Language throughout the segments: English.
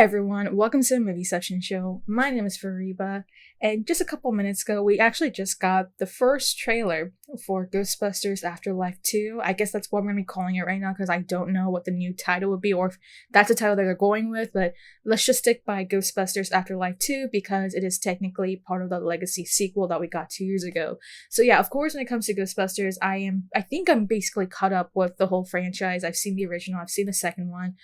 everyone, welcome to the Movie Session Show. My name is Fariba, and just a couple minutes ago, we actually just got the first trailer for Ghostbusters Afterlife 2. I guess that's what I'm going to be calling it right now because I don't know what the new title would be or if that's the title that they're going with, but let's just stick by Ghostbusters Afterlife 2 because it is technically part of the legacy sequel that we got 2 years ago. So yeah, of course, when it comes to Ghostbusters, I think I'm basically caught up with the whole franchise. I've seen the original, I've seen the second one.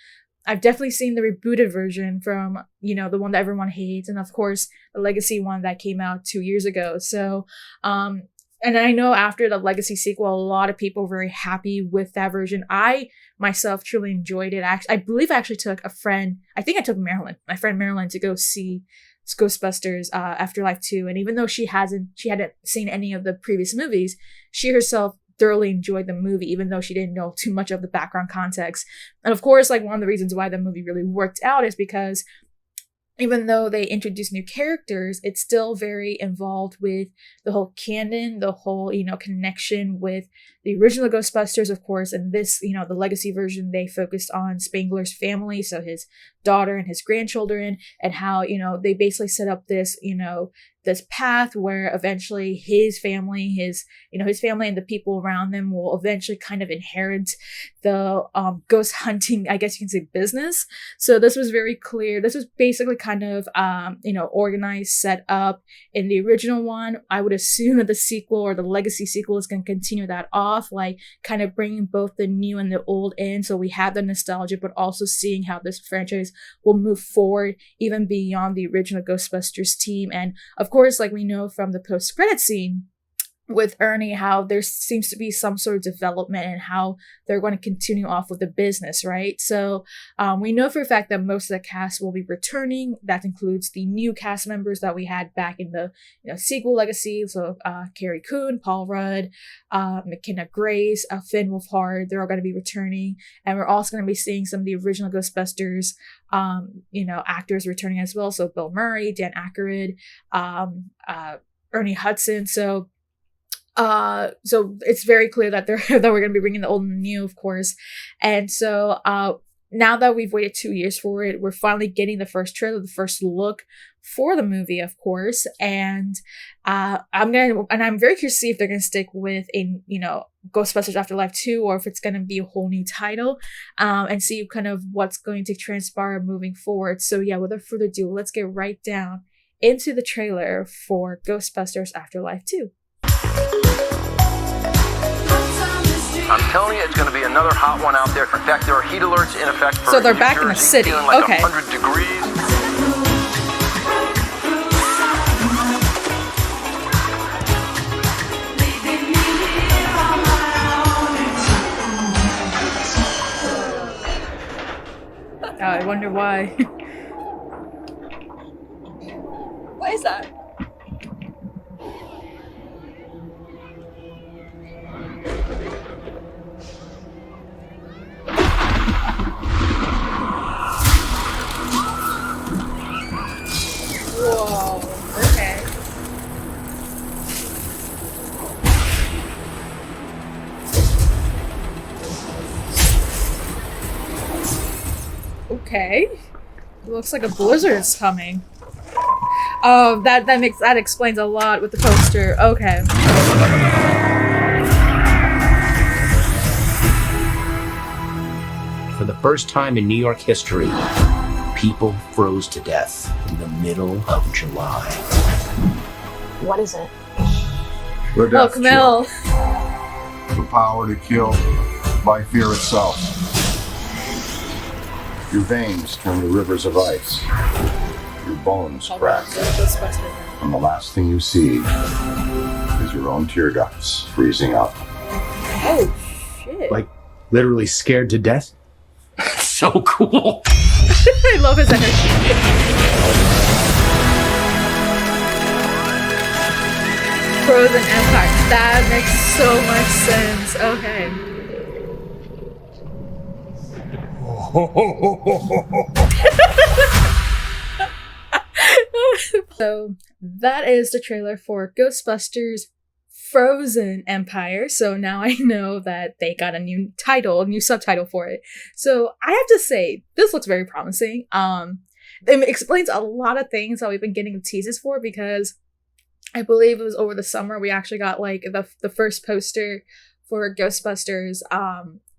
I've definitely seen the rebooted version from, the one that everyone hates, and of course, the legacy one that came out 2 years ago. So, and I know after the legacy sequel, a lot of people were very happy with that version. I myself truly enjoyed it. I believe I actually took a friend, I think I took my friend Marilyn, to go see Ghostbusters Afterlife 2. And even though she hadn't seen any of the previous movies, she herself thoroughly enjoyed the movie, even though she didn't know too much of the background context. And of course, one of the reasons why the movie really worked out is because even though they introduced new characters, it's still very involved with the whole canon, the whole, connection with the original Ghostbusters, of course. And this, the legacy version, they focused on Spangler's family, so his daughter and his grandchildren, and how, they basically set up this, this path where eventually his family and the people around them will eventually kind of inherit the ghost hunting, I guess you can say, business. So this was very clear. This was basically kind of organized, set up in the original one. I would assume that the sequel or the legacy sequel is going to continue that off, kind of bringing both the new and the old in. So we have the nostalgia, but also seeing how this franchise will move forward even beyond the original Ghostbusters team. And of course, we know from the post-credit scene with Ernie, how there seems to be some sort of development and how they're going to continue off with the business, right? So we know for a fact that most of the cast will be returning. That includes the new cast members that we had back in the sequel legacy. So Carrie Coon, Paul Rudd, McKenna Grace, Finn Wolfhard, they're all going to be returning. And we're also going to be seeing some of the original Ghostbusters actors returning as well. So Bill Murray, Dan Aykroyd, Ernie Hudson. So it's very clear that that we're going to be bringing the old and the new, of course. And so now that we've waited 2 years for it, we're finally getting the first trailer, the first look for the movie, of course. And I'm very curious to see if they're going to stick with Ghostbusters Afterlife 2 or if it's going to be a whole new title, and see kind of what's going to transpire moving forward. So yeah, without further ado, let's get right down into the trailer for Ghostbusters Afterlife 2. I'm telling you, it's going to be another hot one out there. In fact, there are heat alerts in effect for So they're New back Jersey, in the city. feeling like Okay. 100 degrees. I wonder why. What is that? Whoa, okay. Okay. It looks like a blizzard is coming. Oh, that explains a lot with the poster. Okay. For the first time in New York history, people froze to death in the middle of July. What is it? The Oh, death Camille. chill. The power to kill by fear itself. Your veins turn to rivers of ice. Your bones crack. And the last thing you see is your own tear ducts freezing up. Oh, shit. Like, literally scared to death? So cool. I love his energy. Frozen Empire. That makes so much sense. Okay. So that is the trailer for Ghostbusters Frozen Empire. So now I know that they got a new subtitle for it. So I have to say, this looks very promising. it explains a lot of things that we've been getting teases for, because I believe it was over the summer we actually got like the first poster for Ghostbusters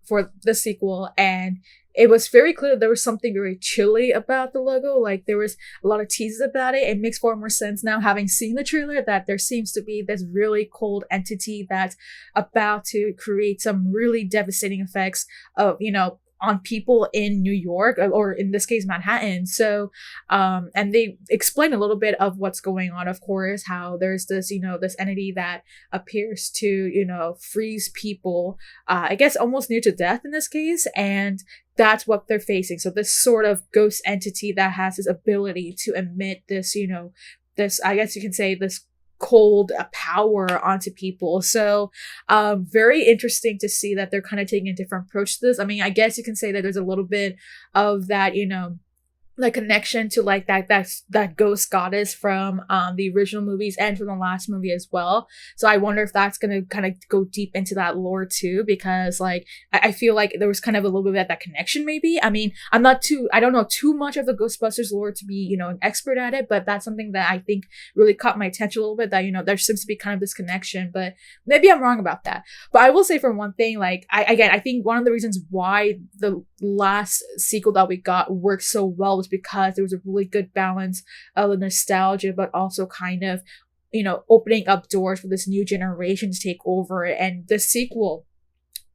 for the sequel, and it was very clear there was something very chilly about the logo. Like there was a lot of teases about it. It makes far more sense now, having seen the trailer, that there seems to be this really cold entity that's about to create some really devastating effects of, you know, on people in New York, or in this case Manhattan. So and they explain a little bit of what's going on, of course, how there's this, you know, this entity that appears to, you know, freeze people, I guess almost near to death in this case, and that's what they're facing. So this sort of ghost entity that has this ability to emit this, you know, this, I guess you can say, this cold power onto people. So very interesting to see that they're kind of taking a different approach to this. I mean, I guess you can say that there's a little bit of that, you know, like connection to like that ghost goddess from the original movies and from the last movie as well. So I wonder if that's gonna kind of go deep into that lore too, because like I feel like there was kind of a little bit of that connection maybe. I mean, I don't know too much of the Ghostbusters lore to be, you know, an expert at it, but that's something that I think really caught my attention a little bit, that, you know, there seems to be kind of this connection, but maybe I'm wrong about that. But I will say, for one thing, like I think one of the reasons why the last sequel that we got worked so well was because there was a really good balance of the nostalgia, but also kind of, you know, opening up doors for this new generation to take over. And the sequel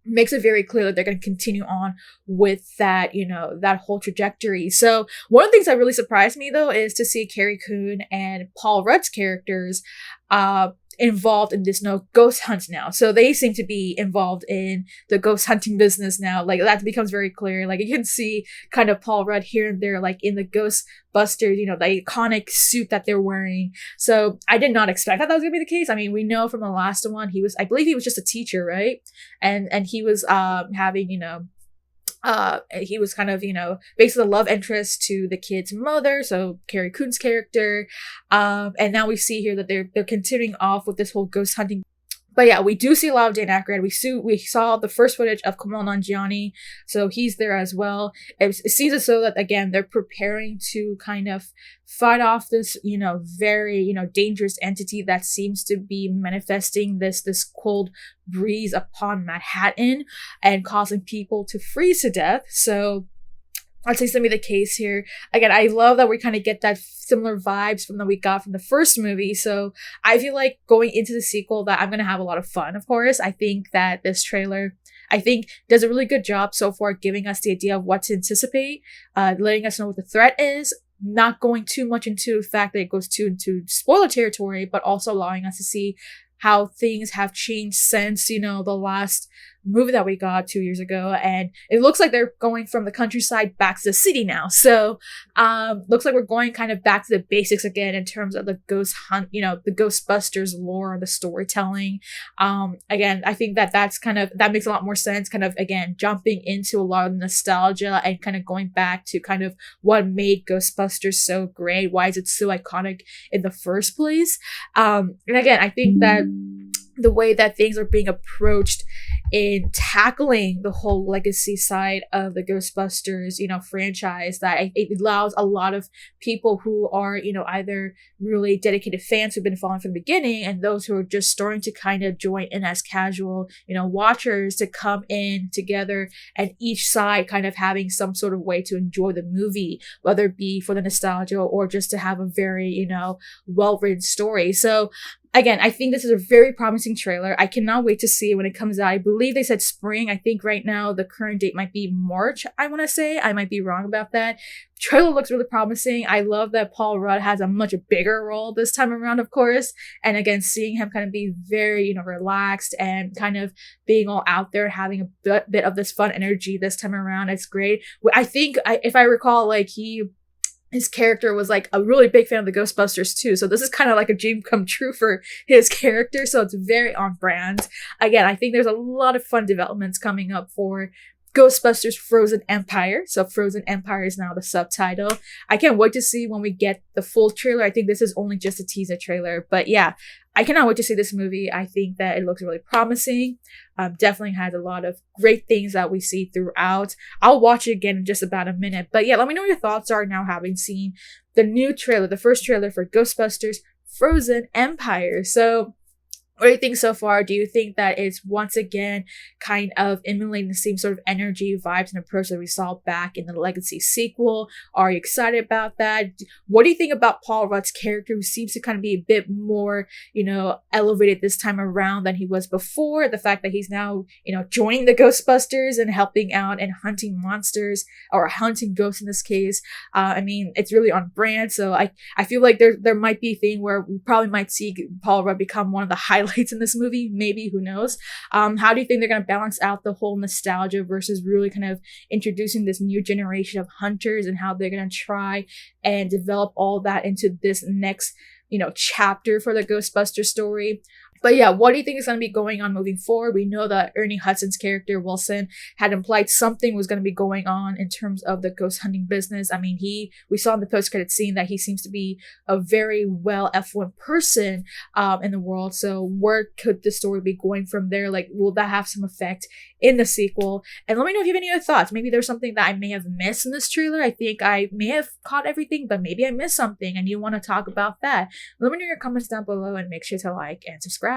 makes it very clear that they're going to continue on with that, you know, that whole trajectory. So one of the things that really surprised me, though, is to see Carrie Coon and Paul Rudd's characters involved in this ghost hunt now. So they seem to be involved in the ghost hunting business now. Like that becomes very clear. Like you can see kind of Paul Rudd here and there, like in the Ghostbusters, you know, the iconic suit that they're wearing. So I did not expect that was gonna be the case. I mean, we know from the last one, I believe he was just a teacher, right? And he was having, you know, he was kind of, you know, basically the love interest to the kid's mother, so Carrie Coon's character. And now we see here that they're continuing off with this whole ghost hunting. But yeah, we do see a lot of Dan Aykroyd. We saw the first footage of Kumail Nanjiani, so he's there as well. It seems as though that, again, they're preparing to kind of fight off this, you know, very, you know, dangerous entity that seems to be manifesting this cold breeze upon Manhattan and causing people to freeze to death. So I'd say it's gonna be the case here. Again, I love that we kind of get that similar vibes from that we got from the first movie. So I feel like going into the sequel that I'm gonna have a lot of fun, of course. I think that this trailer, does a really good job so far giving us the idea of what to anticipate, letting us know what the threat is, not going too much into the fact that it goes into spoiler territory, but also allowing us to see how things have changed since, you know, the last movie that we got 2 years ago. And it looks like they're going from the countryside back to the city now. So looks like we're going kind of back to the basics again in terms of the ghost hunt, you know, the Ghostbusters lore, the storytelling. Again, I think that makes a lot more sense, kind of, again, jumping into a lot of nostalgia and kind of going back to kind of what made Ghostbusters so great. Why is it so iconic in the first place? And again, I think that the way that things are being approached in tackling the whole legacy side of the Ghostbusters, you know, franchise, that it allows a lot of people who are, you know, either really dedicated fans who've been following from the beginning, and those who are just starting to kind of join in as casual, you know, watchers, to come in together, and each side kind of having some sort of way to enjoy the movie, whether it be for the nostalgia or just to have a very, you know, well-written story. So again, I think this is a very promising trailer. I cannot wait to see it when it comes out. I believe they said spring. I think right now the current date might be March, I want to say. I might be wrong about that. Trailer looks really promising. I love that Paul Rudd has a much bigger role this time around, of course. And again, seeing him kind of be very, you know, relaxed and kind of being all out there, having a bit of this fun energy this time around. It's great. I think, if I recall, like his character was like a really big fan of the Ghostbusters too. So this is kind of like a dream come true for his character. So it's very on brand. Again, I think there's a lot of fun developments coming up for Ghostbusters Frozen Empire. So Frozen Empire is now the subtitle. I can't wait to see when we get the full trailer. I think this is only just a teaser trailer, but yeah, I cannot wait to see this movie. I think that it looks really promising. Definitely has a lot of great things that we see throughout. I'll watch it again in just about a minute. But yeah, let me know what your thoughts are now having seen the new trailer, the first trailer for Ghostbusters Frozen Empire. So what do you think so far? Do you think that it's once again kind of emulating the same sort of energy, vibes, and approach that we saw back in the Legacy sequel? Are you excited about that? What do you think about Paul Rudd's character, who seems to kind of be a bit more, elevated this time around than he was before? The fact that he's now, joining the Ghostbusters and helping out and hunting monsters, or hunting ghosts in this case. It's really on brand. So I feel like there might be a thing where we probably might see Paul Rudd become one of the highlights in this movie, maybe, who knows. How do you think they're going to balance out the whole nostalgia versus really kind of introducing this new generation of hunters, and how they're going to try and develop all that into this next chapter for the Ghostbuster story? But yeah, what do you think is going to be going on moving forward? We know that Ernie Hudson's character, Wilson, had implied something was going to be going on in terms of the ghost hunting business. We saw in the post-credit scene that he seems to be a very well affluent person in the world. So where could the story be going from there? Like, will that have some effect in the sequel? And let me know if you have any other thoughts. Maybe there's something that I may have missed in this trailer. I think I may have caught everything, but maybe I missed something and you want to talk about that. Let me know in your comments down below, and make sure to like and subscribe.